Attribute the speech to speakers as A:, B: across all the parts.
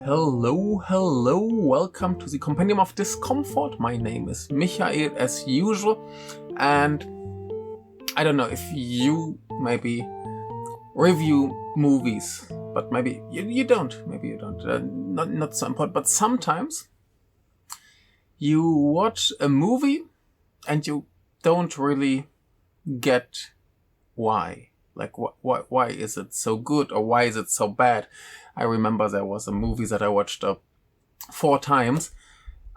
A: Hello, welcome to the Compendium of Discomfort. My name is Michael as usual, and I don't know if you maybe review movies, but maybe you don't, not so important, but sometimes you watch a movie and you don't really get why. Like, why is it so good or why is it so bad? I remember there was a movie that I watched 4 times,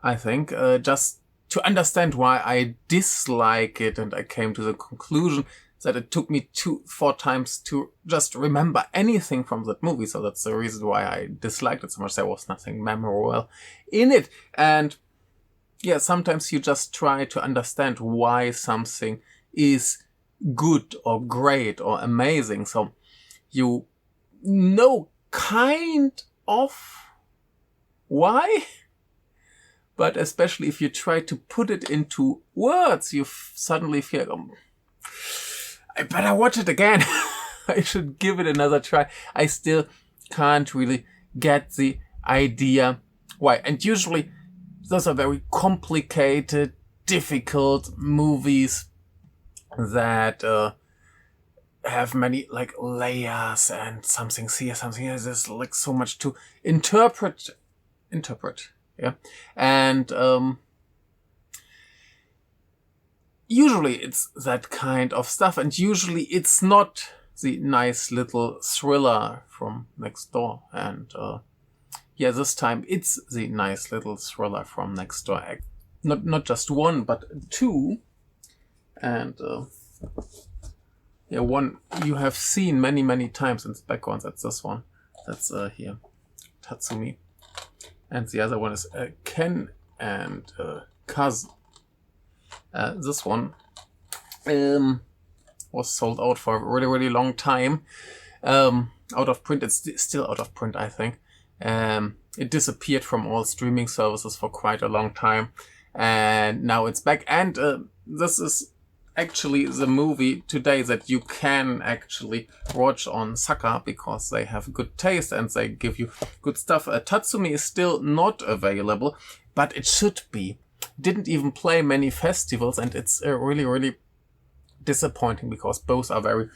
A: I think, just to understand why I dislike it. And I came to the conclusion that it took me 4 times to just remember anything from that movie. So that's the reason why I disliked it so much. There was nothing memorable in it. And yeah, sometimes you just try to understand why something is good or great or amazing. So you know kind of why, but especially if you try to put it into words, you suddenly feel, I better watch it again. I should give it another try. I still can't really get the idea why. And usually those are very complicated, difficult movies that have many like layers and something here, something here. There's like so much to interpret. Yeah. And usually it's that kind of stuff, and usually it's not the nice little thriller from next door. And this time it's the nice little thriller from next door. Not just one, but 2. And one you have seen many times in the background. That's this one. That's here, Tatsumi. And the other one is Ken and Kazu. This one was sold out for a really long time. Out of print. It's still out of print, I think. It disappeared from all streaming services for quite a long time. And now it's back. And this is actually the movie today that you can actually watch on Saka because they have good taste and they give you good stuff. Tatsumi is still not available, but it should be. Didn't even play many festivals, and it's really disappointing because both are very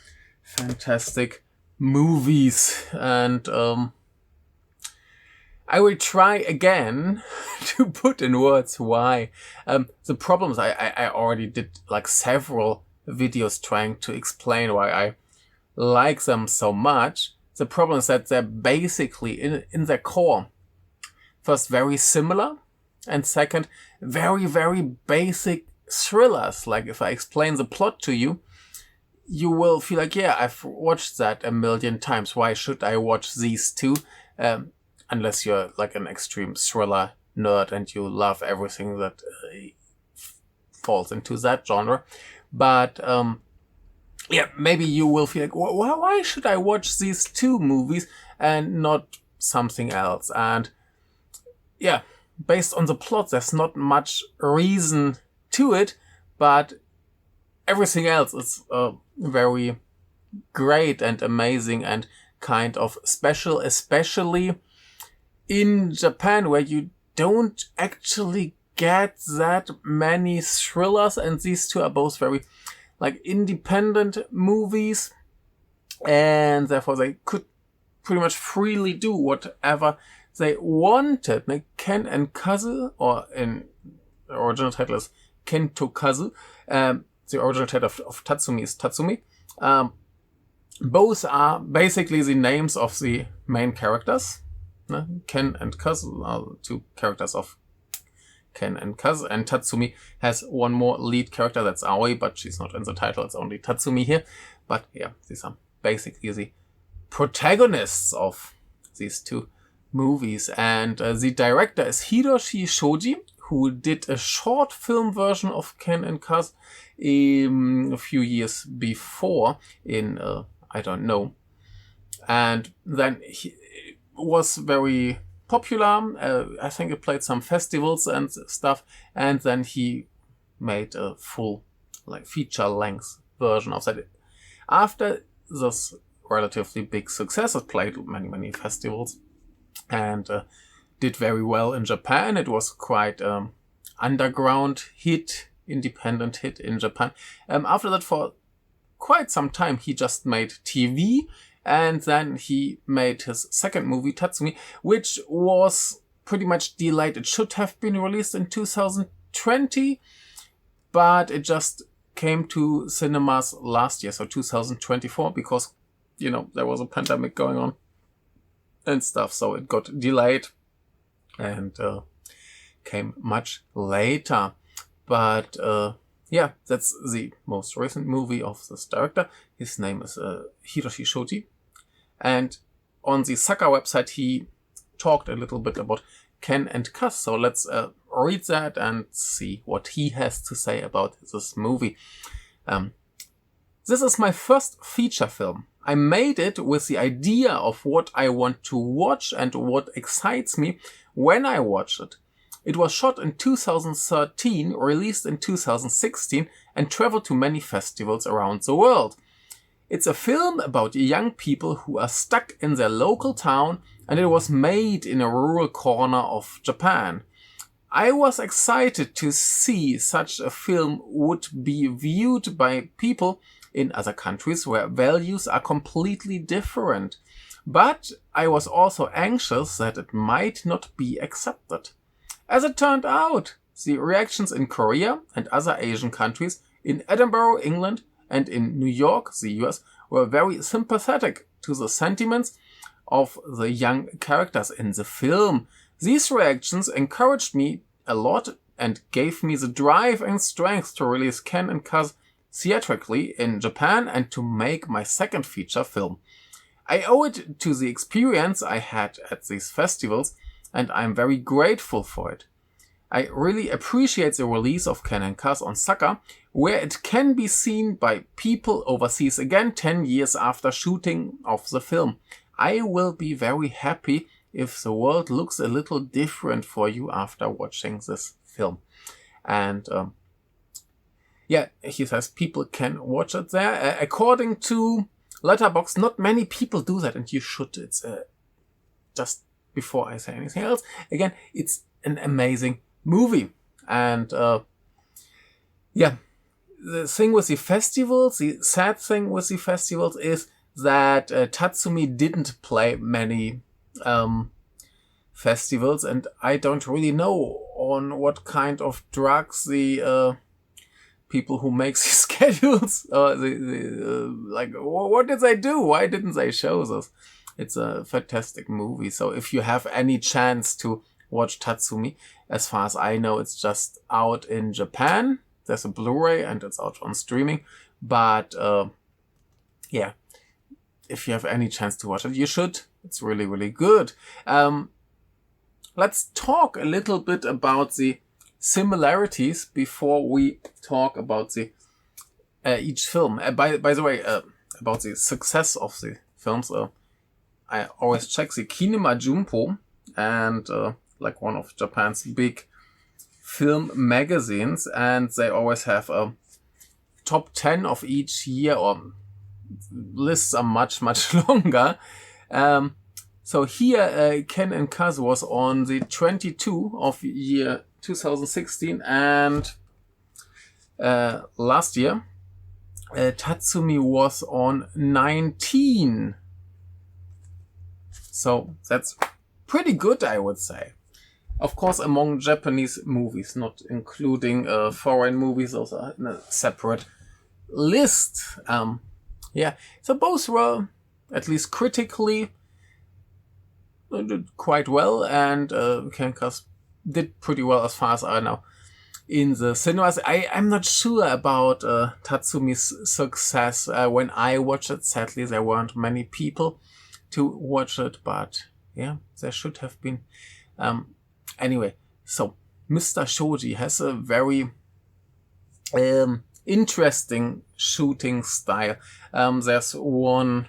A: fantastic movies. And I will try again to put in words why. The problems, I already did like several videos trying to explain why I like them so much. The problem is that they're basically in their core, first very similar, and second very basic thrillers. Like if I explain the plot to you, you will feel like, yeah, I've watched that a million times. Why should I watch these two? Unless you're like an extreme thriller nerd and you love everything that falls into that genre. But maybe you will feel like, why should I watch these 2 movies and not something else? And yeah, based on the plot, there's not much reason to it, but everything else is very great and amazing and kind of special, especially in Japan, where you don't actually get that many thrillers, and these 2 are both very like independent movies, and therefore they could pretty much freely do whatever they wanted. Like Ken and Kazu, or in the original title is Kento Kazu. The original title of Tatsumi is Tatsumi. Both are basically the names of the main characters. Ken and Kazu are the 2 characters of Ken and Kazu, and Tatsumi has one more lead character, that's Aoi, but she's not in the title, it's only Tatsumi here. But yeah, these are basically the protagonists of these 2 movies. And the director is Hiroshi Shoji, who did a short film version of Ken and Kazu a few years before in, I don't know. And then he was very popular. I think it played some festivals and stuff, and then he made a full like feature-length version of that. After this relatively big success, it played many festivals, and did very well in Japan. It was quite underground hit, independent hit in Japan. After that, for quite some time, he just made TV, and then he made his second movie, Tatsumi, which was pretty much delayed. It should have been released in 2020, but it just came to cinemas last year, so 2024, because, there was a pandemic going on and stuff, so it got delayed and came much later. But that's the most recent movie of this director. His name is Hiroshi Shoji. And on the Saka website, he talked a little bit about Ken and Kaz. So let's read that and see what he has to say about this movie. This is my first feature film. I made it with the idea of what I want to watch and what excites me when I watch it. It was shot in 2013, released in 2016, and traveled to many festivals around the world. It's a film about young people who are stuck in their local town, and it was made in a rural corner of Japan. I was excited to see such a film would be viewed by people in other countries where values are completely different. But I was also anxious that it might not be accepted. As it turned out, the reactions in Korea and other Asian countries, in Edinburgh, England, and in New York, the US, were very sympathetic to the sentiments of the young characters in the film. These reactions encouraged me a lot and gave me the drive and strength to release Ken and Kaz theatrically in Japan and to make my second feature film. I owe it to the experience I had at these festivals, and I'm very grateful for it. I really appreciate the release of Ken and Kaz on Saka, where it can be seen by people overseas again 10 years after shooting of the film. I will be very happy if the world looks a little different for you after watching this film. And he says people can watch it there. According to Letterboxd, not many people do that, and you should. It's just before I say anything else, again, it's an amazing movie. And the thing with the festivals, the sad thing with the festivals is that Tatsumi didn't play many festivals, and I don't really know on what kind of drugs the people who make these schedules, what did they do? Why didn't they show this? It's a fantastic movie. So if you have any chance to watch Tatsumi, as far as I know, it's just out in Japan. There's a Blu-ray and it's out on streaming. But if you have any chance to watch it, you should. It's really, really good. Let's talk a little bit about the similarities before we talk about the each film. By the way, about the success of the films, I always check the Kinema Junpo, and one of Japan's big film magazines, and they always have a top 10 of each year, or lists are much, much longer. So here, Ken and Kazu was on the 22 of year 2016, and last year, Tatsumi was on 19. So that's pretty good, I would say. Of course, among Japanese movies, not including foreign movies, those are in a separate list. So both were, at least critically, did quite well, and Ken Kaz did pretty well as far as I know. In the cinemas, I'm not sure about Tatsumi's success. When I watched it, sadly, there weren't many people to watch it, but there should have been. Anyway, so Mr. Shoji has a very interesting shooting style. There's one,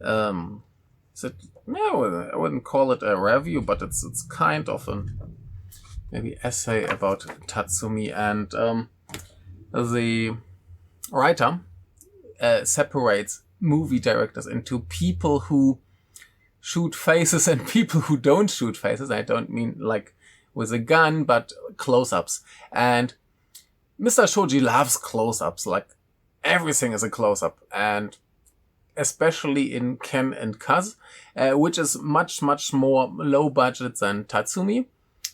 A: I wouldn't call it a review, but it's kind of an maybe essay about Tatsumi, and the writer separates movie directors into people who shoot faces and people who don't shoot faces. I don't mean like with a gun, but close-ups. And Mr. Shoji loves close-ups. Like everything is a close-up. And especially in Ken and Kaz, which is much, much more low budget than Tatsumi.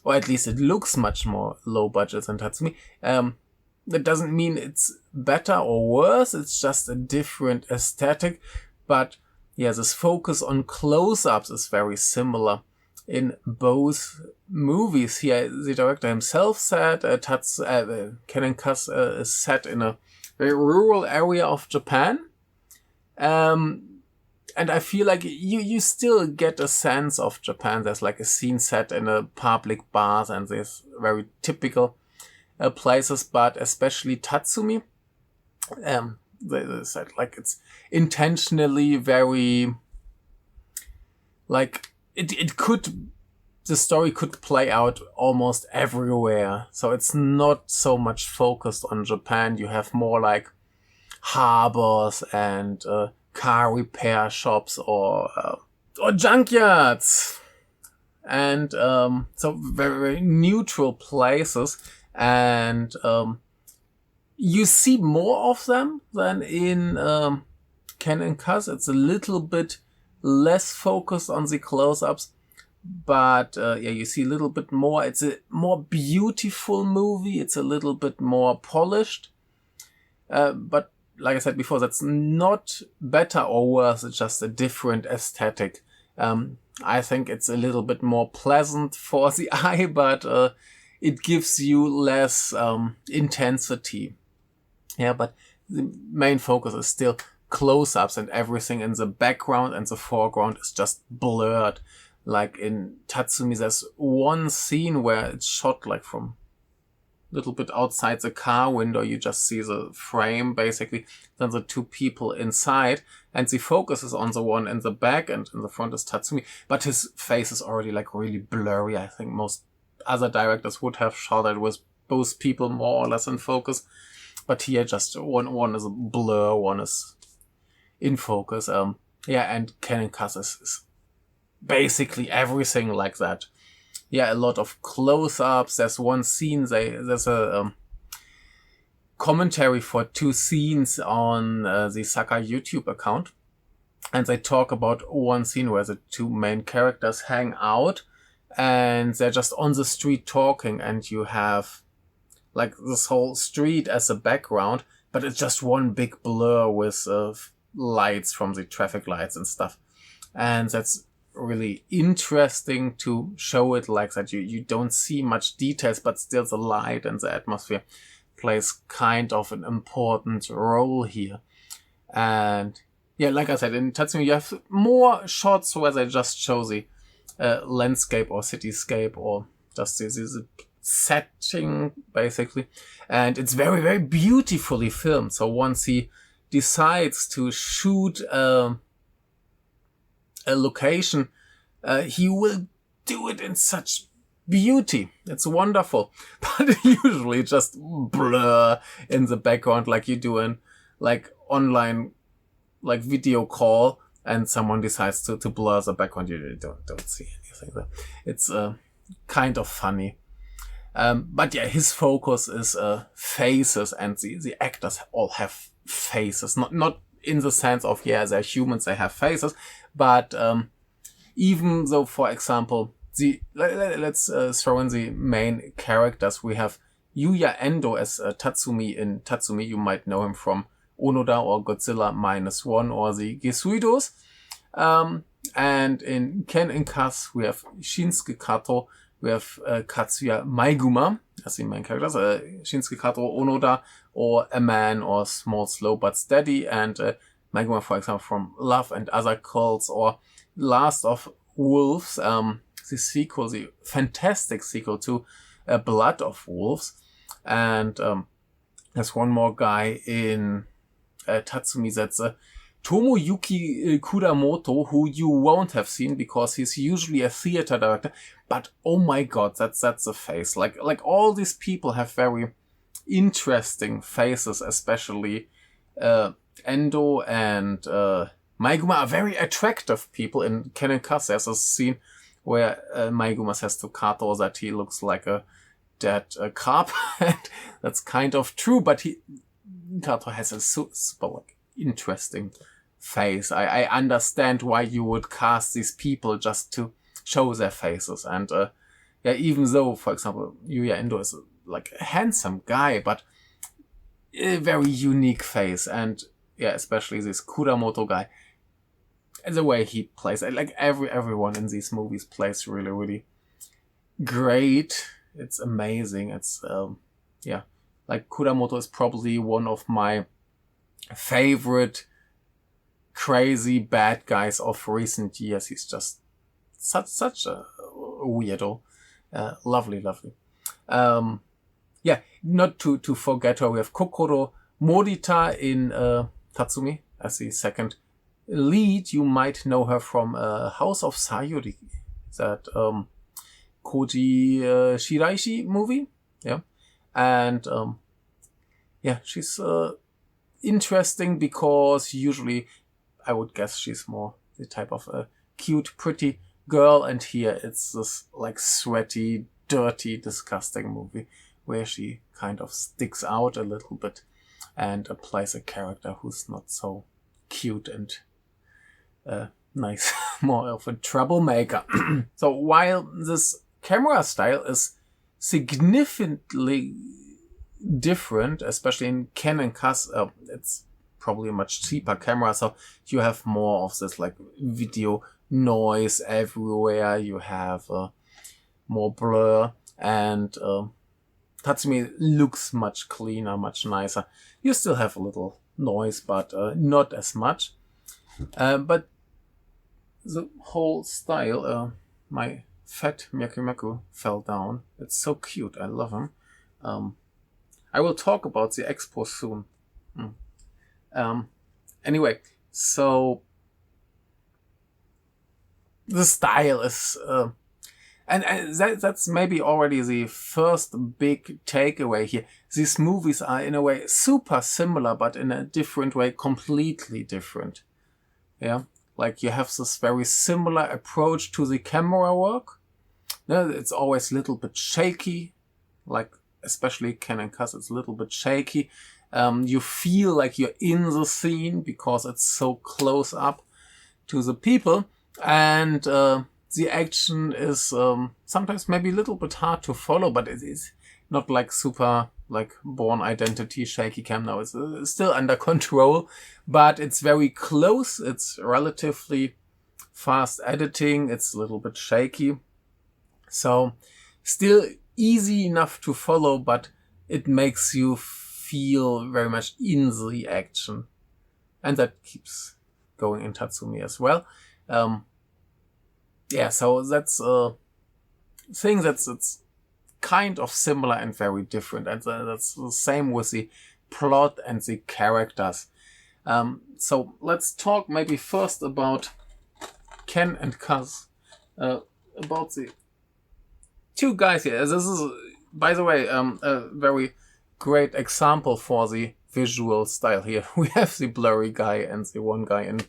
A: Or at least it looks much more low budget than Tatsumi. That doesn't mean it's better or worse. It's just a different aesthetic. But yeah, this focus on close-ups is very similar in both movies. Here, the director himself said Ken and Kaz is set in a very rural area of Japan. And I feel like you still get a sense of Japan. There's like a scene set in a public bar, and there's very typical places, but especially Tatsumi, they said like it's intentionally very, like the story could play out almost everywhere. So it's not so much focused on Japan. You have more like harbors and car repair shops or junkyards, and so very, very neutral places, and you see more of them than in Ken and Kaz. It's a little bit less focused on the close-ups, but you see a little bit more. It's a more beautiful movie. It's a little bit more polished, but like I said before, that's not better or worse. It's just a different aesthetic. I think it's a little bit more pleasant for the eye, but it gives you less intensity. Yeah, but the main focus is still close-ups, and everything in the background and the foreground is just blurred. Like in Tatsumi, there's one scene where it's shot like from little bit outside the car window. You just see the frame, basically, then the two people inside, and the focus is on the one in the back, and in the front is Tatsumi, but his face is already like really blurry. I think most other directors would have shot it with both people more or less in focus, but here just one is a blur, one is in focus. And Ken and Kaz is basically everything like that. Yeah, a lot of close-ups. There's one scene, there's a commentary for 2 scenes on the Sakai YouTube account. And they talk about one scene where the 2 main characters hang out and they're just on the street talking, and you have like this whole street as a background, but it's just one big blur with lights from the traffic lights and stuff. And that's really interesting to show it like that. You don't see much details, but still the light and the atmosphere plays kind of an important role here. And yeah, like I said, in Tatsumi you have more shots where they just show the landscape or cityscape or just the setting, basically. And it's very, very beautifully filmed. So once he decides to shoot a location, he will do it in such beauty. It's wonderful. But usually just blur in the background, like you do in like online like video call, and someone decides to blur the background. You don't see anything there. It's kind of funny. But yeah, his focus is faces, and the actors all have faces. Not in the sense of, they're humans, they have faces, but even though, for example, let's throw in the main characters. We have Yuya Endo as Tatsumi. In Tatsumi, you might know him from Onoda or Godzilla -1 or the Gesuidos. And in Ken and Kaz, we have Shinsuke Kato, we have Katsuya Maiguma as the main characters, Shinsuke Kato, Onoda, or A Man or Small, Slow But Steady, and Maiguma, for example, from Love and Other Cults, or Last of Wolves, the sequel, the fantastic sequel to Blood of Wolves. And there's one more guy in Tatsumi, that's Tomoyuki Kuramoto, who you won't have seen because he's usually a theater director. But oh my god, that's a face. Like all these people have very interesting faces, especially Endo and Maiguma are very attractive people. In Ken and Kazu, there's a scene where Maiguma says to Kato that he looks like a dead carp. And that's kind of true, but Kato has a super like, interesting face. I understand why you would cast these people just to show their faces. And even though, for example, Yuya Endo is like a handsome guy, but a very unique face. And especially this Kuramoto guy, the way he plays, like everyone in these movies plays really, really great. It's amazing. It's like Kuramoto is probably one of my favorite crazy bad guys of recent years. He's just such a weirdo. Lovely. Not to forget her, we have Kokoro Morita in Tatsumi as the second lead. You might know her from House of Sayuri, that Koji Shiraishi movie. Yeah. And she's interesting because usually I would guess she's more the type of a cute, pretty girl. And here it's this like sweaty, dirty, disgusting movie where she kind of sticks out a little bit and plays a character who's not so cute and nice, more of a troublemaker. So while this camera style is significantly different, especially in Ken and Kazu, it's probably a much cheaper camera, so you have more of this like video noise everywhere, you have more blur, and Tatsumi looks much cleaner, much nicer. You still have a little noise, but not as much. But the whole style, my fat Myakumaku fell down. It's so cute. I love him. I will talk about the expo soon. Anyway, so the style is... And that's maybe already the first big takeaway here. These movies are in a way super similar, but in a different way, completely different. Yeah, like you have this very similar approach to the camera work. It's always a little bit shaky, like especially Ken and Kazu, it's a little bit shaky. You feel like you're in the scene because it's so close up to the people, and the action is sometimes maybe a little bit hard to follow, but it is not like super like Born Identity shaky cam now. It's still under control, but it's very close. It's relatively fast editing. It's a little bit shaky. So still easy enough to follow, but it makes you feel very much in the action. And that keeps going in Tatsumi as well. So that's a thing it's kind of similar and very different. And that's the same with the plot and the characters. So let's talk maybe first about Ken and Kaz. About the two guys here. This is, by the way, a very great example for the visual style here. We have the blurry guy and the one guy in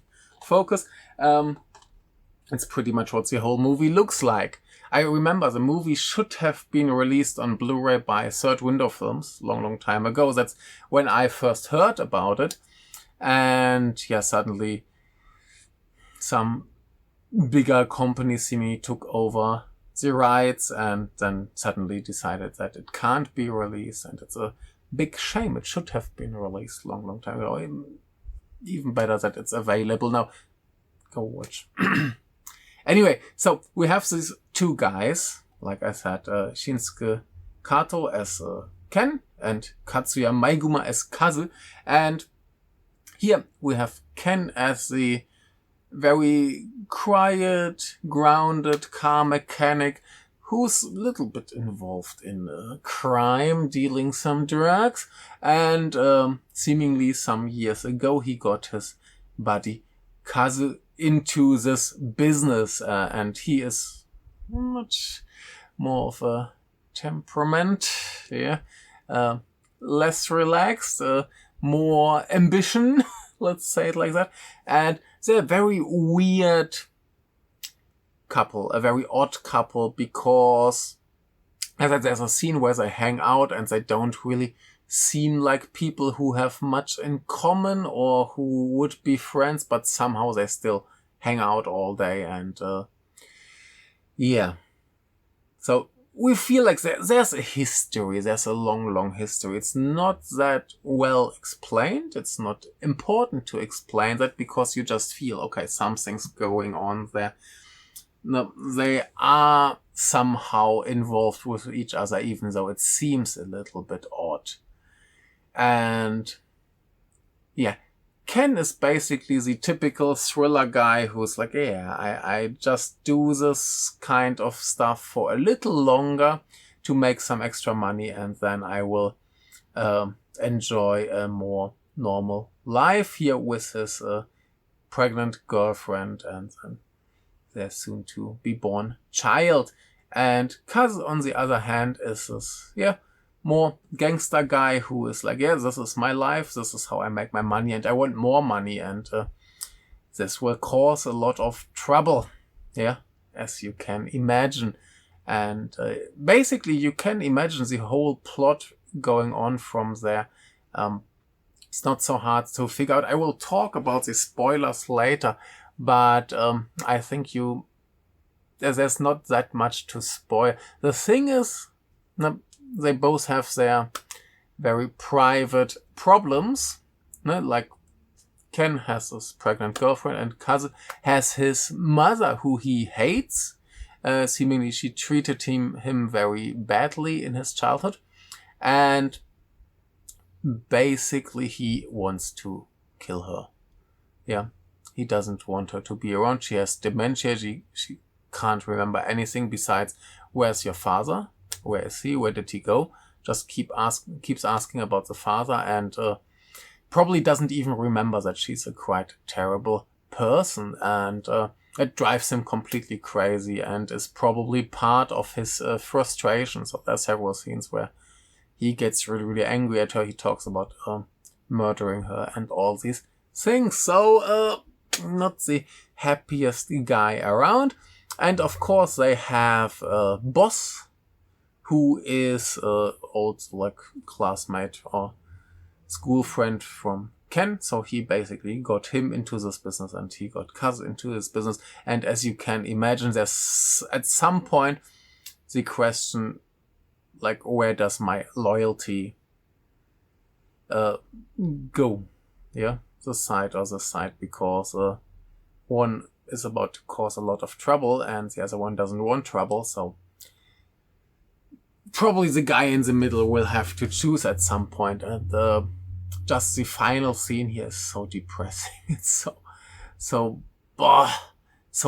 A: focus. It's pretty much what the whole movie looks like. I remember the movie should have been released on Blu-ray by Third Window Films long time ago. That's when I first heard about it. And suddenly some bigger company seemingly took over the rights and then suddenly decided that it can't be released. And it's a big shame. It should have been released long time ago. Even better that it's available now. Go watch. Anyway, so we have these two guys, like I said, Shinsuke Kato as Ken and Katsuya Maiguma as Kazu. And here we have Ken as the very quiet, grounded car mechanic who's a little bit involved in crime, dealing some drugs. And seemingly some years ago he got his buddy Kazu into this business, and he is much more of a temperament, less relaxed, more ambition, let's say it like that. And they're a very weird couple, a very odd couple, because there's a scene where they hang out and they don't really seem like people who have much in common or who would be friends, but somehow they still hang out all day. And yeah, so we feel like there's a history, there's a long history. It's not that well explained. It's not important to explain that, because you just feel, okay, something's going on there. No, they are somehow involved with each other, even though it seems a little bit odd. And yeah, Ken is basically the typical thriller guy who's like, yeah, I just do this kind of stuff for a little longer to make some extra money, and then I will enjoy a more normal life here with his pregnant girlfriend and then their soon to be born child. And Kazu, on the other hand, is this, more gangster guy who is like, this is my life, this is how I make my money, and I want more money, and this will cause a lot of trouble, as you can imagine. And basically you can imagine the whole plot going on from there. It's not so hard to figure out. I will talk about the spoilers later, but I think there's not that much to spoil. The thing is, they both have their very private problems. Like Ken has his pregnant girlfriend, and Kazu has his mother who he hates. Seemingly she treated him very badly in his childhood. And basically he wants to kill her. He doesn't want her to be around. She has dementia. She can't remember anything besides, where's your father? Where is he? Where did he go? Just keeps asking about the father, and probably doesn't even remember that she's a quite terrible person, and it drives him completely crazy and is probably part of his frustration. So there's several scenes where he gets really angry at her. He talks about murdering her and all these things. So not the happiest guy around. And of course they have a boss who is old classmate or school friend from Ken. So he basically got him into this business, and he got Kazu into this business. And as you can imagine, there's at some point the question, like, where does my loyalty go? The side or the side, because one is about to cause a lot of trouble and the other one doesn't want trouble. So probably the guy in the middle will have to choose at some point. And just the final scene here is so depressing. It's so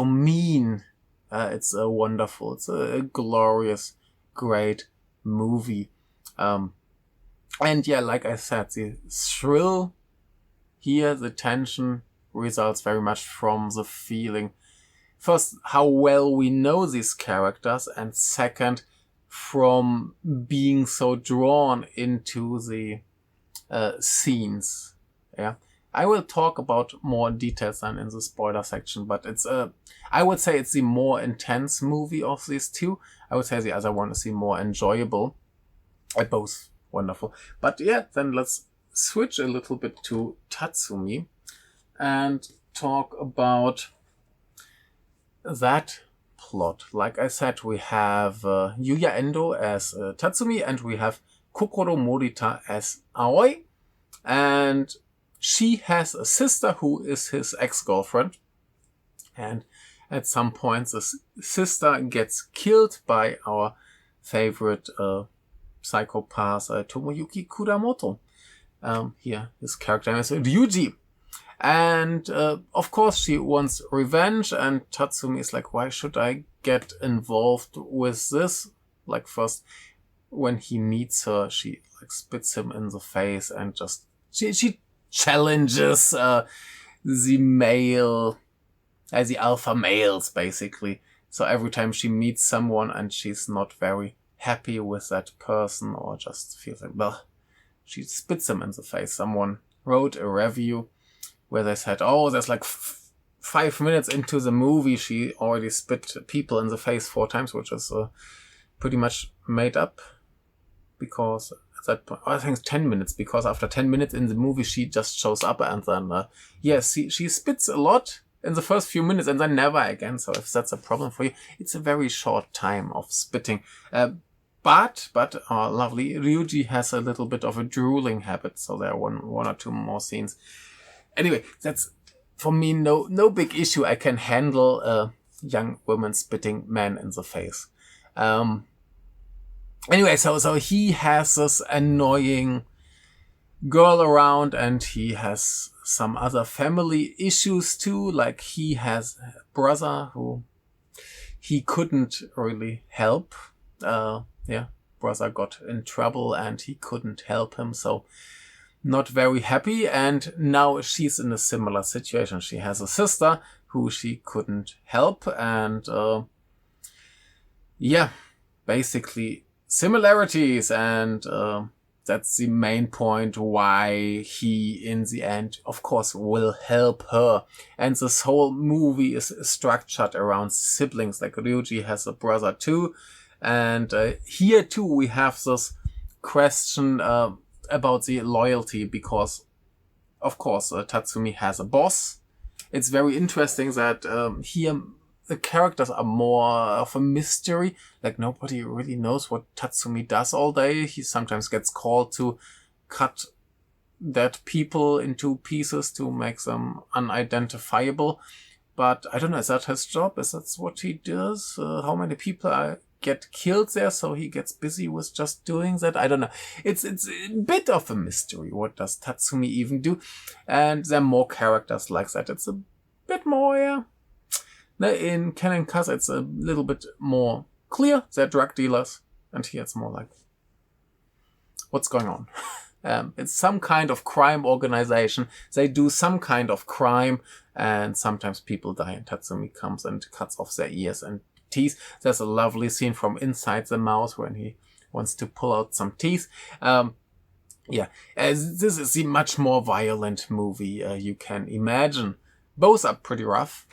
A: mean. It's wonderful. It's a glorious, great movie. And like I said, the thrill here, the tension, results very much from the feeling, first, how well we know these characters, and second, from being so drawn into the scenes. I will talk about more details than in the spoiler section, but it's I would say it's the more intense movie of these two. I would say the other one is the more enjoyable. Both wonderful. But then let's switch a little bit to Tatsumi and talk about that plot. Like I said, we have Yuya Endo as Tatsumi, and we have Kokoro Morita as Aoi. And she has a sister who is his ex-girlfriend. And at some point, the sister gets killed by our favorite psychopath, Tomoyuki Kuramoto. Here, his character is Ryuji. And of course, she wants revenge, and Tatsumi is like, why should I get involved with this? Like, first, when he meets her, she spits him in the face and just she challenges the alpha males, basically. So every time she meets someone and she's not very happy with that person, or just feels like, well, she spits him in the face. Someone wrote a review where they said, there's 5 minutes into the movie, she already spit people in the face 4 times, which is pretty much made up. Because at that point, I think it's 10 minutes, because after 10 minutes in the movie, she just shows up and then, she spits a lot in the first few minutes and then never again. So if that's a problem for you, it's a very short time of spitting. But lovely, Ryuji has a little bit of a drooling habit, so there are one or two more scenes. Anyway, that's, for me, no big issue. I can handle a young woman spitting man in the face. Anyway, so he has this annoying girl around, and he has some other family issues too. Like, he has a brother who he couldn't really help. Brother got in trouble and he couldn't help him, so not very happy. And now she's in a similar situation. She has a sister who she couldn't help, and basically similarities, and that's the main point why he, in the end, of course, will help her. And this whole movie is structured around siblings. Like, Ryuji has a brother too, and here too we have this question about the loyalty, because, of course, Tatsumi has a boss. It's very interesting that here the characters are more of a mystery. Like, nobody really knows what Tatsumi does all day. He sometimes gets called to cut dead people into pieces to make them unidentifiable. But I don't know, is that his job? Is that what he does? How many people get killed there, so he gets busy with just doing that? I don't know. It's a bit of a mystery. What does Tatsumi even do? And there are more characters like that. It's a bit more, in Ken and Kazu, it's a little bit more clear. They're drug dealers, and here it's more like, what's going on? It's some kind of crime organization. They do some kind of crime, and sometimes people die, and Tatsumi comes and cuts off their ears and teeth. There's a lovely scene from inside the mouth when he wants to pull out some teeth. This is a much more violent movie you can imagine. Both are pretty rough,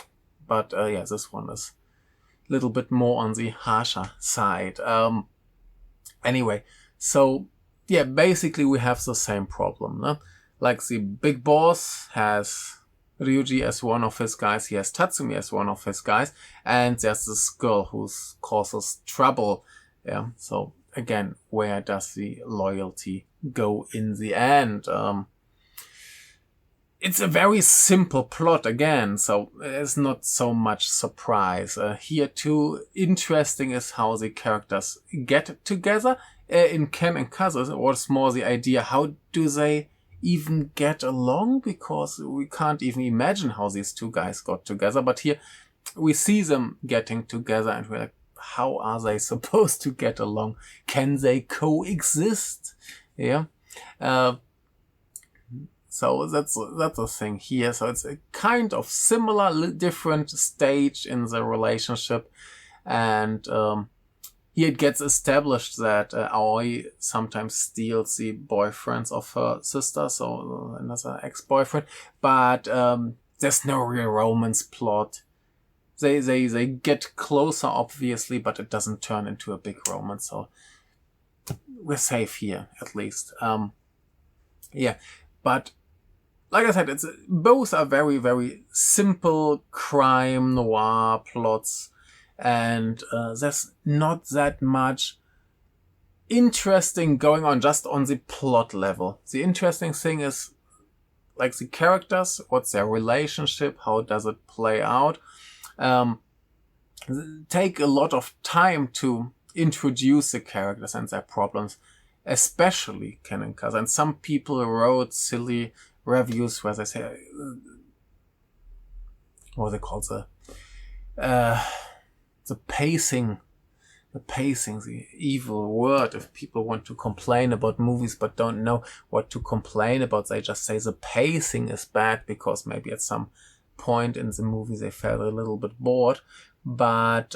A: but this one is a little bit more on the harsher side. Anyway, so basically we have the same problem. No? Like, the big boss has Ryuji as one of his guys, he has Tatsumi as one of his guys, and there's this girl who causes trouble. Yeah, so again, where does the loyalty go in the end? It's a very simple plot again, so there's not so much surprise. Here too, interesting is how the characters get together. In Ken and Kazu, it was more the idea, how do they even get along? Because we can't even imagine how these two guys got together. But here we see them getting together, and we're like, how are they supposed to get along? Can they coexist? Yeah. So that's a thing here. So it's a kind of similar, different stage in the relationship. And here it gets established that Aoi sometimes steals the boyfriends of her sister, so another ex-boyfriend. But there's no real romance plot. They get closer, obviously, but it doesn't turn into a big romance. So we're safe here, at least. But like I said, both are very, very simple crime noir plots, and there's not that much interesting going on just on the plot level. The interesting thing is, like, the characters, what's their relationship, how does it play out. Take a lot of time to introduce the characters and their problems, especially Ken and Kazu. And some people wrote silly reviews where they say, what they call the pacing, the evil word. If people want to complain about movies but don't know what to complain about, they just say the pacing is bad because maybe at some point in the movie they felt a little bit bored. But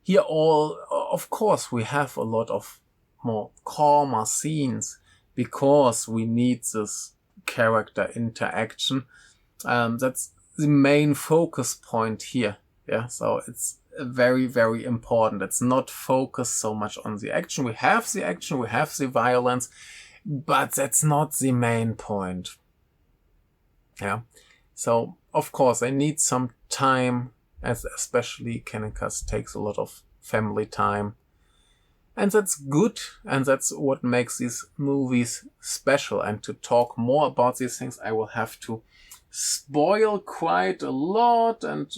A: here of course we have a lot of more calmer scenes because we need this character interaction. That's the main focus point here. Yeah, so it's very, very important. It's not focused so much on the action. We have the action, we have the violence, but that's not the main point. Yeah, so of course I need some time, as especially Ken and Kazu takes a lot of family time. And that's good, and that's what makes these movies special. And to talk more about these things, I will have to spoil quite a lot, and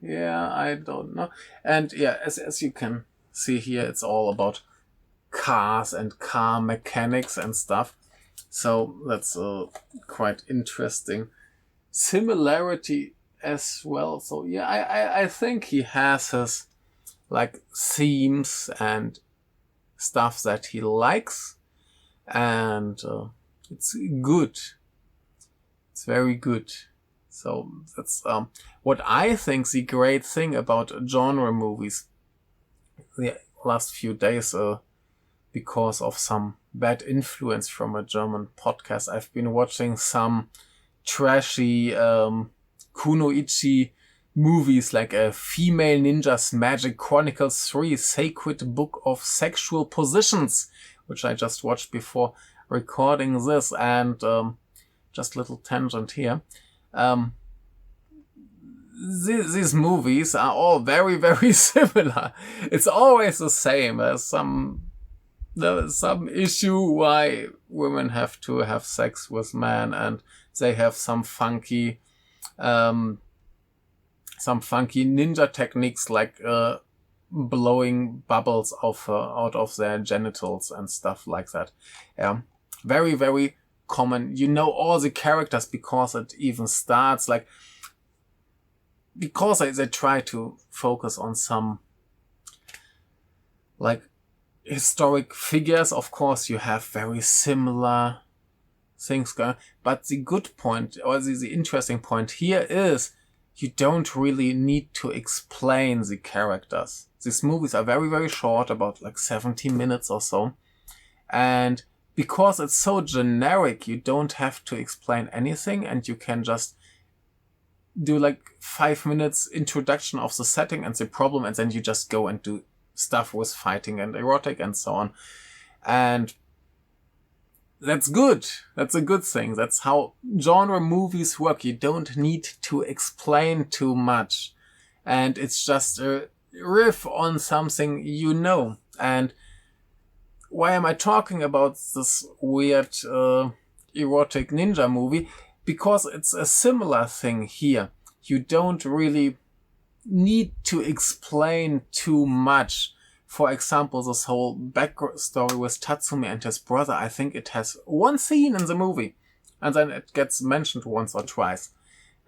A: I don't know. And yeah, as you can see here, it's all about cars and car mechanics and stuff. So that's quite interesting similarity as well. So yeah, I think he has his like themes and stuff that he likes, and it's good. It's very good. So that's what I think the great thing about genre movies the last few days, because of some bad influence from a German podcast. I've been watching some trashy kunoichi movies like a Female Ninja's Magic Chronicles 3 Sacred Book of Sexual Positions, which I just watched before recording this, and just a little tangent here. These movies are all very, very similar. It's always the same. There's some issue why women have to have sex with men, and they have some funky ninja techniques like blowing bubbles out of their genitals and stuff like that. Yeah, very, very common. You know all the characters because it even starts like, because they try to focus on some like historic figures. Of course, you have very similar things going. But the good point, or the interesting point here is, you don't really need to explain the characters. These movies are very, very short, about like 70 minutes or so. And because it's so generic, you don't have to explain anything, and you can just do like 5 minutes introduction of the setting and the problem, and then you just go and do stuff with fighting and erotic and so on. And that's good. That's a good thing. That's how genre movies work. You don't need to explain too much. And it's just a riff on something you know. And why am I talking about this weird erotic ninja movie? Because it's a similar thing here. You don't really need to explain too much. For example, this whole backstory with Tatsumi and his brother, I think it has one scene in the movie, and then it gets mentioned once or twice.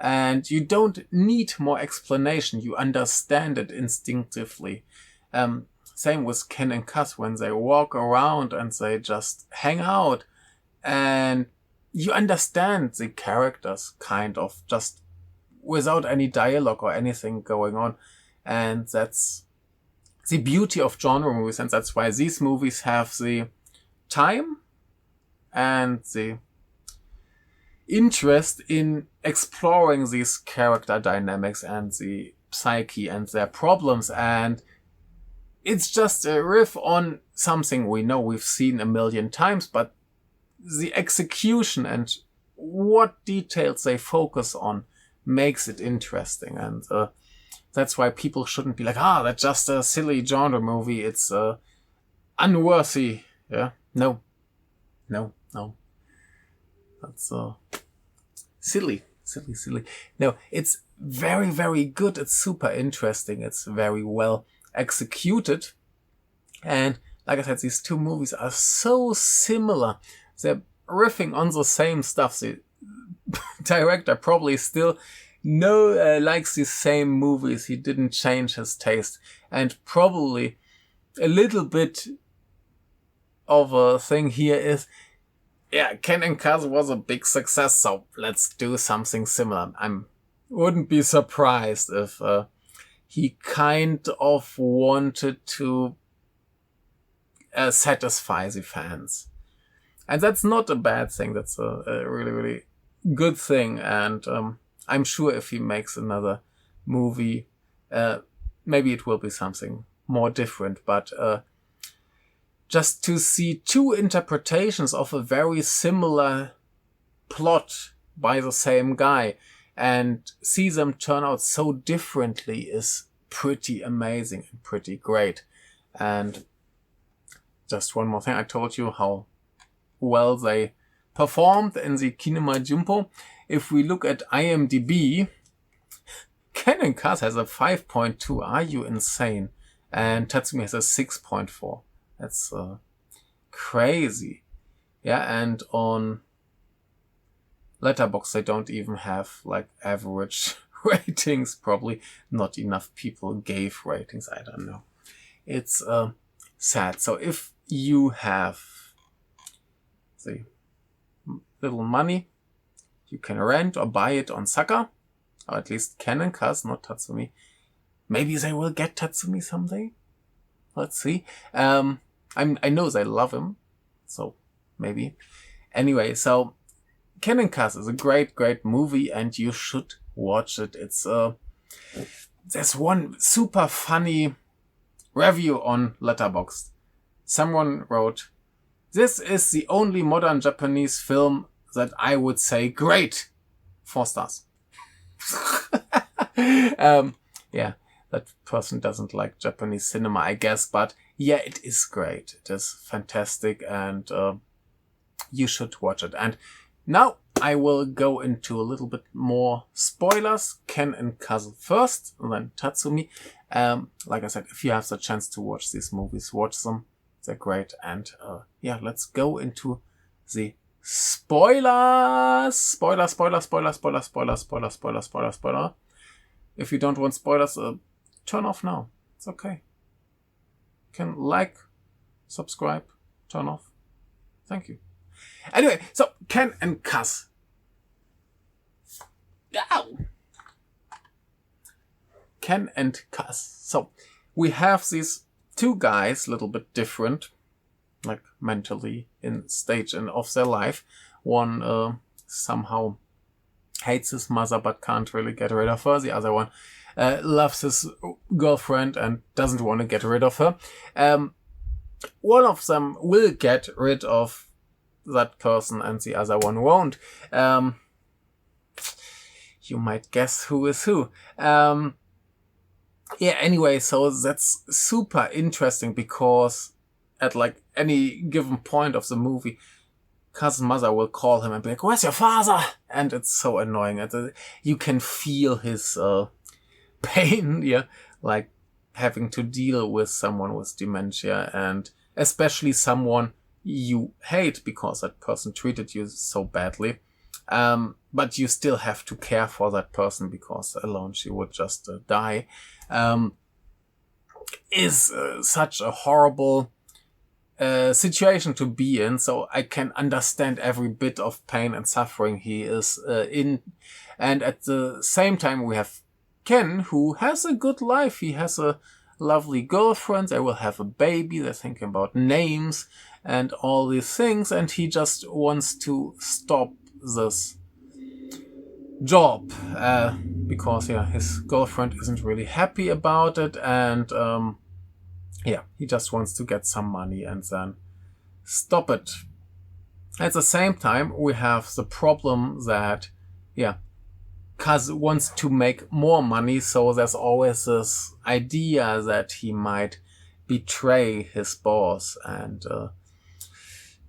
A: And you don't need more explanation. You understand it instinctively. Same with Ken and Kazu, when they walk around and they just hang out, and you understand the characters kind of just without any dialogue or anything going on. And that's the beauty of genre movies, and that's why these movies have the time and the interest in exploring these character dynamics and the psyche and their problems. And it's just a riff on something we know, we've seen a million times, but the execution and what details they focus on makes it interesting. And that's why people shouldn't be like, that's just a silly genre movie. It's unworthy. Yeah. No. That's silly. No, it's very, very good. It's super interesting. It's very well executed. And like I said, these two movies are so similar. They're riffing on the same stuff. The director probably still likes the same movies. He didn't change his taste. And probably a little bit of a thing here is, Ken and Kazu was a big success, so let's do something similar. Wouldn't be surprised if he kind of wanted to satisfy the fans. And that's not a bad thing. That's a really, really good thing. And I'm sure if he makes another movie, maybe it will be something more different. But just to see two interpretations of a very similar plot by the same guy and see them turn out so differently is pretty amazing and pretty great. And just one more thing, I told you how well they performed in the Kinema Jumpo. If we look at IMDb, Ken and Kazu has a 5.2. Are you insane? And Tatsumi has a 6.4. That's crazy. Yeah, and on Letterboxd they don't even have like average ratings. Probably not enough people gave ratings. I don't know. It's sad. So if you have the little money, you can rent or buy it on Sucker, or at least Ken and Kazu, not Tatsumi. Maybe they will get Tatsumi someday. Let's see. I know they love him, so maybe. Anyway, so Ken and Kazu is a great, great movie, and you should watch it. It's there's one super funny review on Letterboxd. Someone wrote, "This is the only modern Japanese film that I would say great." 4 stars. Yeah, that person doesn't like Japanese cinema, I guess, but yeah, it is great. It is fantastic, and you should watch it. And now I will go into a little bit more spoilers. Ken and Kazu first, and then Tatsumi. Like I said, if you have the chance to watch these movies, watch them. They're great. And yeah, let's go into the spoilers. Spoiler. If you don't want spoilers, turn off now. It's okay. You can like, subscribe, turn off. Thank you. Anyway, so Ken and Kazu. Ow! Ken and Kazu. So we have these two guys, a little bit different, like mentally in stage and of their life. One somehow hates his mother but can't really get rid of her. The other one loves his girlfriend and doesn't want to get rid of her. One of them will get rid of that person and the other one won't. You might guess who is who. Yeah, anyway, so that's super interesting because at like any given point of the movie, Kazu's mother will call him and be like, "Where's your father?" And it's so annoying. You can feel his pain, yeah, like having to deal with someone with dementia, and especially someone you hate because that person treated you so badly. But you still have to care for that person because alone she would just die. Is such a horrible situation to be in. So I can understand every bit of pain and suffering he is in. And at the same time, we have Ken, who has a good life. He has a lovely girlfriend. They will have a baby. They're thinking about names and all these things. And he just wants to stop this job because yeah, his girlfriend isn't really happy about it, and yeah, he just wants to get some money and then stop it. At the same time, we have the problem that yeah, Kazu wants to make more money, so there's always this idea that he might betray his boss, and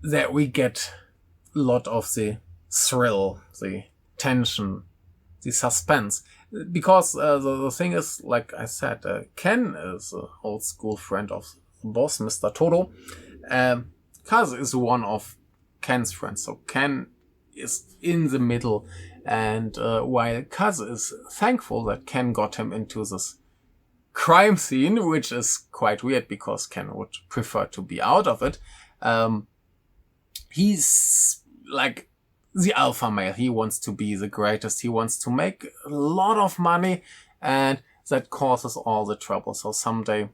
A: there we get a lot of the thrill, the tension, the suspense. Because the thing is, like I said, Ken is an old school friend of the boss, Mr. Todo. Kazu is one of Ken's friends, so Ken is in the middle. And while Kazu is thankful that Ken got him into this crime scene, which is quite weird because Ken would prefer to be out of it, he's like the alpha male. He wants to be the greatest. He wants to make a lot of money, and that causes all the trouble. So someday,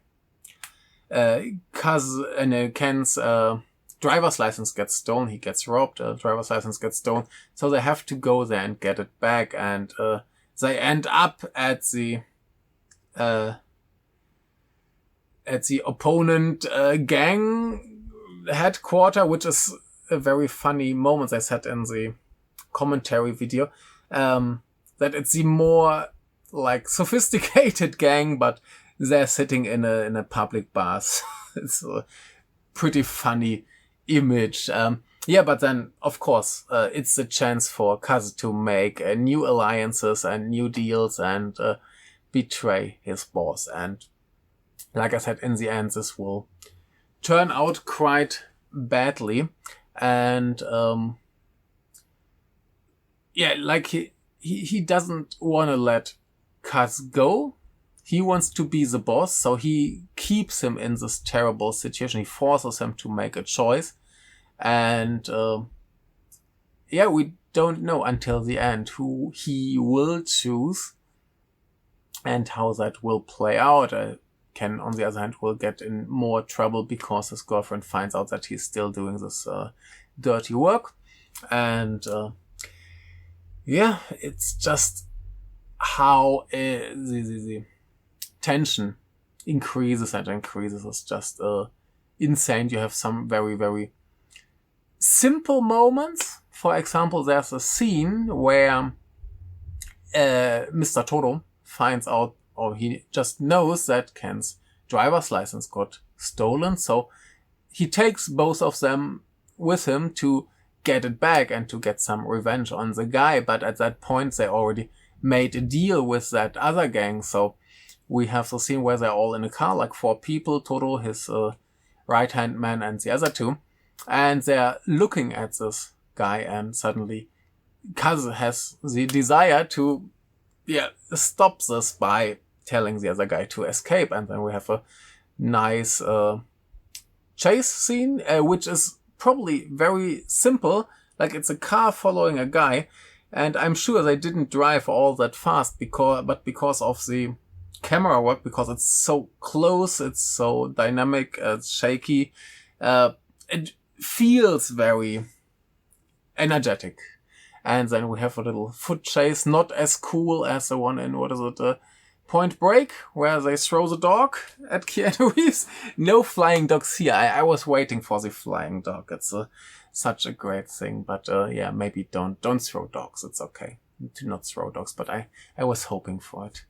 A: Ken's driver's license gets stolen. He gets robbed. Driver's license gets stolen. So they have to go there and get it back. And they end up at the opponent gang headquarter, which is a very funny moment. They said in the commentary video that it's the more like sophisticated gang, but they're sitting in a public bath. It's a pretty funny image. But then of course it's a chance for Kazu to make new alliances and new deals and betray his boss. And like I said, in the end, this will turn out quite badly. And like he doesn't want to let Kazu go. He wants to be the boss, so he keeps him in this terrible situation. He forces him to make a choice. And we don't know until the end who he will choose and how that will play out. Ken, on the other hand, will get in more trouble because his girlfriend finds out that he's still doing this dirty work. And it's just how the tension increases and increases. It's just insane. You have some very, very simple moments. For example, there's a scene where Mr. Todo finds out, or he just knows that Ken's driver's license got stolen. So he takes both of them with him to get it back and to get some revenge on the guy. But at that point, they already made a deal with that other gang. So we have the scene where they're all in a car, like 4 people, Todo, his right-hand man, and the other 2. And they're looking at this guy, and suddenly Kazu has the desire to stop this by telling the other guy to escape. And then we have a nice chase scene, which is probably very simple. Like, it's a car following a guy, and I'm sure they didn't drive all that fast because of the camera work, because it's so close, it's so dynamic, it's shaky. It feels very energetic. And then we have a little foot chase, not as cool as the one in, Point Break, where they throw the dog at Keanu Reeves. No flying dogs here. I was waiting for the flying dog. It's such a great thing. But maybe don't throw dogs. It's okay to not throw dogs. But I was hoping for it.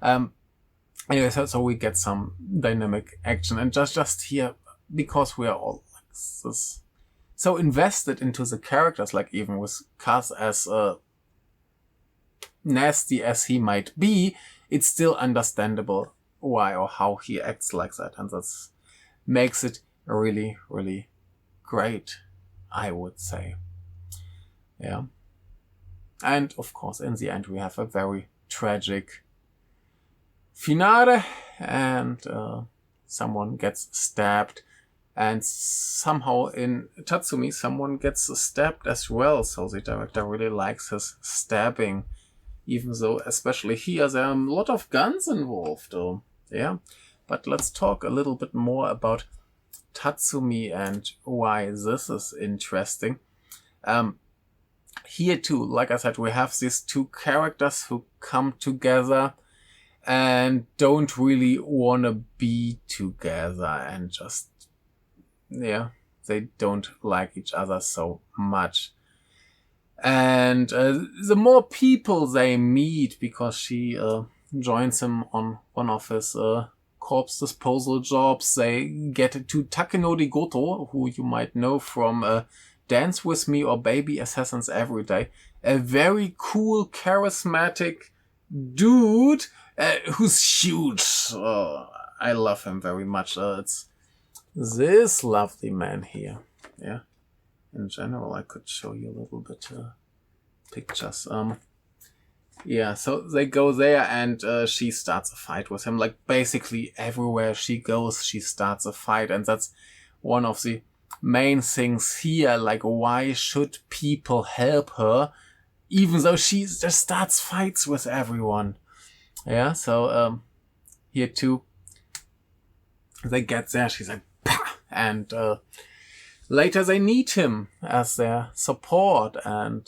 A: Anyway, so we get some dynamic action. And just here, because we are all like this, so invested into the characters, like even with Kaz as nasty as he might be, it's still understandable why or how he acts like that. And that makes it really, really great, I would say. Yeah. And of course, in the end, we have a very tragic finale, and someone gets stabbed. And somehow in Tatsumi, someone gets stabbed as well. So the director really likes his stabbing, even though, especially here, there are a lot of guns involved. But let's talk a little bit more about Tatsumi and why this is interesting. Here too, like I said, we have these 2 characters who come together and don't really want to be together, and just they don't like each other so much. And the more people they meet, because she joins him on one of his corpse disposal jobs, they get to Takenori Goto, who you might know from Dance With Me or Baby Assassins Every Day. A very cool, charismatic dude who's huge. I love him very much. It's this lovely man here. Yeah. In general, I could show you a little bit pictures. So they go there, and she starts a fight with him. Like, basically everywhere she goes, she starts a fight. And that's one of the main things here. Like, why should people help her, even though she just starts fights with everyone? Yeah, so here too, they get there, she's like, pah! And later they need him as their support, and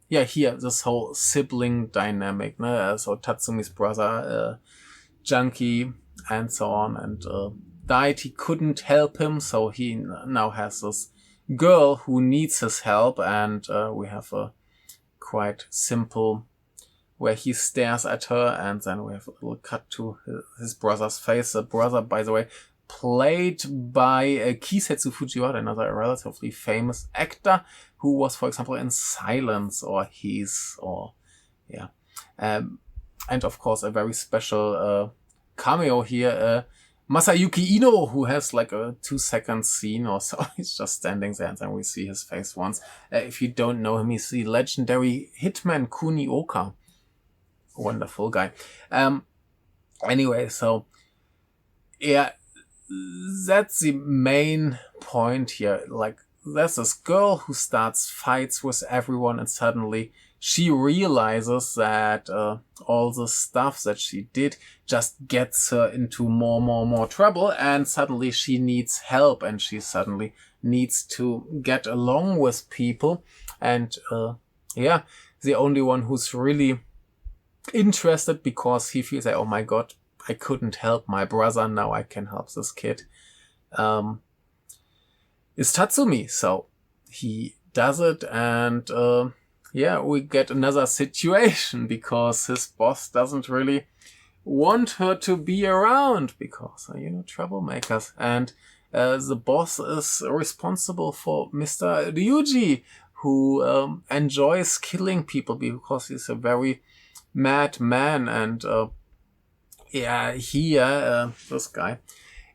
A: yeah, here, this whole sibling dynamic, so Tatsumi's brother, junkie, and so on, and died. He couldn't help him, so he now has this girl who needs his help, and we have a quite simple where he stares at her, and then we have a little cut to his brother's face. The brother, by the way, played by Kisetsu Fujiwara, another relatively famous actor who was, for example, in Silence or He's, or yeah. And of course, a very special cameo here, Masayuki Ino, who has like a 2-second scene or so. He's just standing there, and then we see his face once. If you don't know him, he's the legendary hitman Kunioka. Wonderful guy. Anyway, so yeah, that's the main point here. Like, there's this girl who starts fights with everyone, and suddenly she realizes that all the stuff that she did just gets her into more trouble, and suddenly she needs help, and she suddenly needs to get along with people. And yeah, the only one who's really interested, because he feels like, oh my god, I couldn't help my brother, now I can help this kid, is Tatsumi. So he does it, and yeah, we get another situation because his boss doesn't really want her to be around because, troublemakers. And the boss is responsible for Mr. Ryuji, who enjoys killing people because he's a very mad man. And yeah, this guy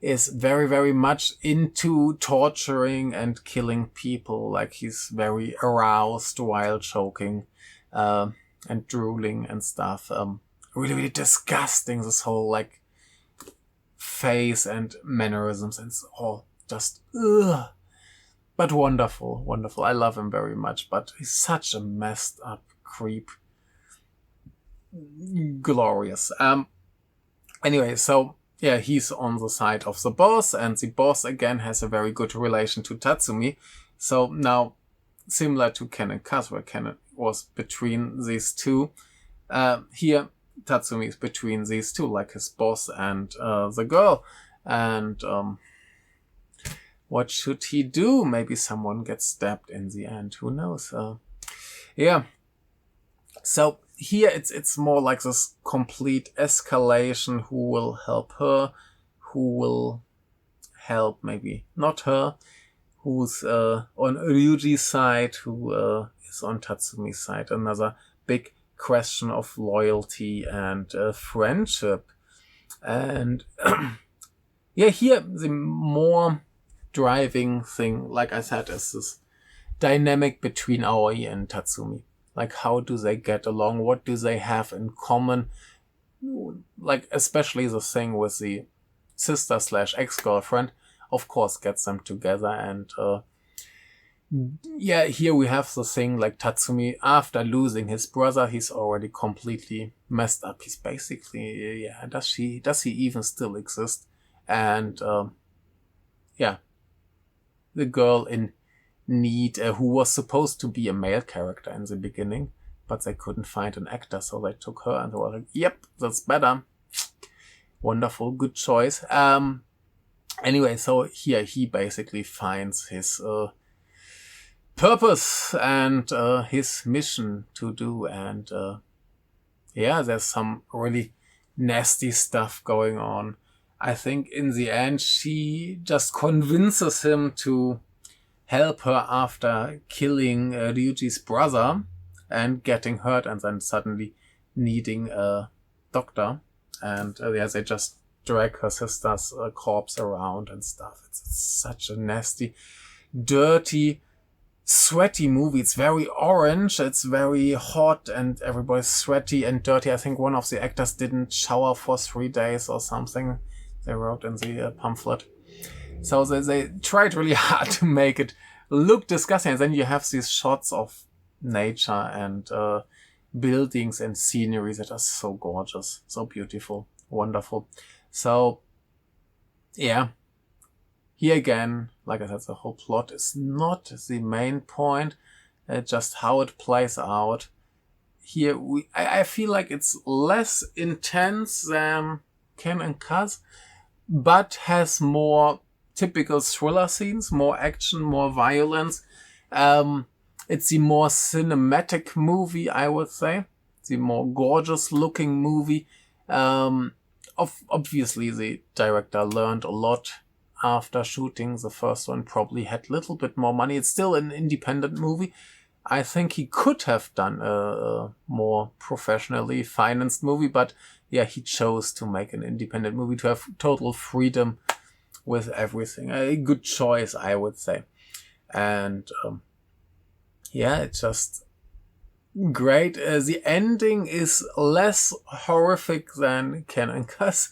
A: is very much into torturing and killing people. Like, he's very aroused while choking and drooling and stuff. Really disgusting, this whole like face and mannerisms, and it's all just ugh. But wonderful. I love him very much, but he's such a messed up creep. Glorious. Anyway, so yeah, he's on the side of the boss, and the boss again has a very good relation to Tatsumi. So now, similar to Ken and Kazu, where Ken was between these two, here Tatsumi is between these two, like his boss and the girl. And what should he do? Maybe someone gets stabbed in the end. Who knows? Yeah. So here it's more like this complete escalation. Who will help her? Who will help maybe not her? Who's on Ryuji's side? Who is on Tatsumi's side? Another big question of loyalty and friendship. And yeah, here the more driving thing, like I said, is this dynamic between Aoi and Tatsumi. Like, how do they get along? What do they have in common? Like, especially the thing with the sister/ex-girlfriend, of course, gets them together. And yeah, here we have the thing like Tatsumi, after losing his brother, he's already completely messed up. He's basically, yeah, does he even still exist? And yeah, the girl in need, who was supposed to be a male character in the beginning, but they couldn't find an actor, so they took her, and they were like, yep, that's better. Wonderful, good choice. Anyway, so here he basically finds his purpose and his mission to do, and yeah, there's some really nasty stuff going on. I think in the end she just convinces him to help her after killing Ryuji's brother and getting hurt, and then suddenly needing a doctor. And yeah, they just drag her sister's corpse around and stuff. It's such a nasty, dirty, sweaty movie. It's very orange, it's very hot, and everybody's sweaty and dirty. I think one of the actors didn't shower for 3 days or something, they wrote in the pamphlet. So they tried really hard to make it look disgusting. And then you have these shots of nature and buildings and scenery that are so gorgeous, so beautiful, wonderful. So yeah, here again, like I said, the whole plot is not the main point. just how it plays out. Here, I feel like it's less intense than Ken and Kaz, but has more typical thriller scenes, more action, more violence. It's the more cinematic movie, I would say. It's the more gorgeous looking movie. Obviously, the director learned a lot after shooting. The first one probably had a little bit more money. It's still an independent movie. I think he could have done a more professionally financed movie, but yeah, he chose to make an independent movie to have total freedom with everything. A good choice, I would say. And yeah, it's just great. The ending is less horrific than Ken and Kaz.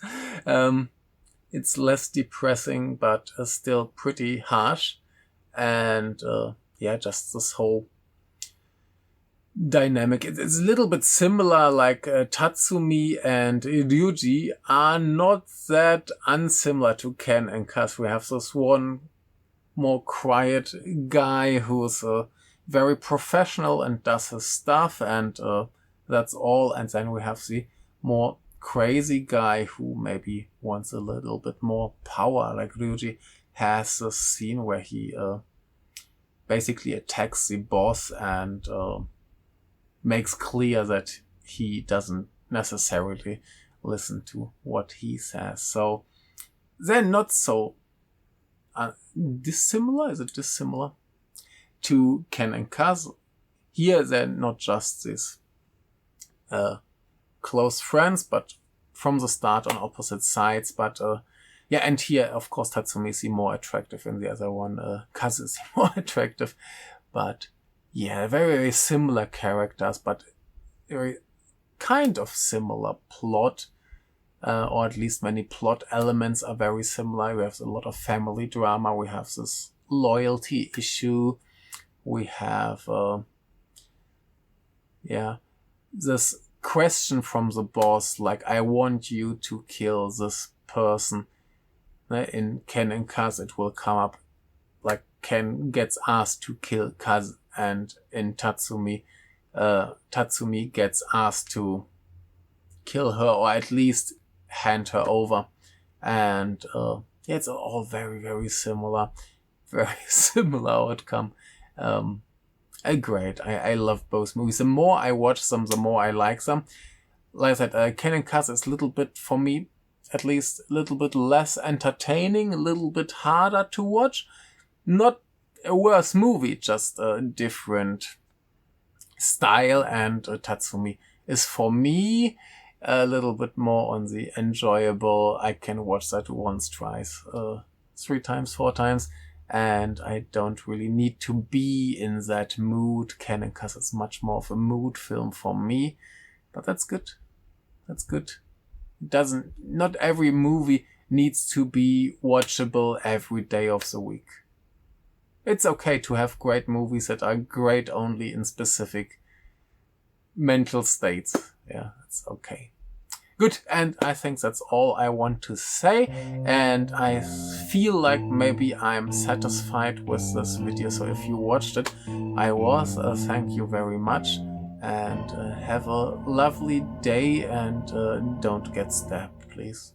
A: It's less depressing, but still pretty harsh. And yeah, just this whole dynamic. It's a little bit similar, like Tatsumi and Ryuji are not that unsimilar to Ken and Kaz. We have this one more quiet guy who's very professional and does his stuff, and that's all. And then we have the more crazy guy who maybe wants a little bit more power, like Ryuji has a scene where he basically attacks the boss and makes clear that he doesn't necessarily listen to what he says. So they're not so dissimilar. Is it dissimilar to Ken and Kazu? Here they're not just these close friends, but from the start on opposite sides. But yeah, and here of course Tatsumi is the more attractive, in the other one Kazu is the more attractive. But yeah, very, very similar characters, but very kind of similar plot, or at least many plot elements are very similar. We have a lot of family drama. We have this loyalty issue. We have, this question from the boss, like, I want you to kill this person. In Ken and Kaz, it will come up like Ken gets asked to kill Kaz, and in Tatsumi, Tatsumi gets asked to kill her, or at least hand her over. And yeah, it's all very, very similar. Very similar outcome. Great. I love both movies. The more I watch them, the more I like them. Like I said, Ken and Kaz is a little bit, for me, at least a little bit less entertaining, a little bit harder to watch. Not a worse movie, just a different style. And Tatsumi is, for me, a little bit more on the enjoyable. I can watch that once, twice, 3 times, 4 times. And I don't really need to be in that mood. Ken and Kaz is much more of a mood film for me. But that's good. That's good. Not every movie needs to be watchable every day of the week. It's okay to have great movies that are great only in specific mental states. Yeah, it's okay. Good, and I think that's all I want to say, and I feel like maybe I'm satisfied with this video. So if you watched it, I was. Thank you very much, and have a lovely day, and don't get stabbed, please.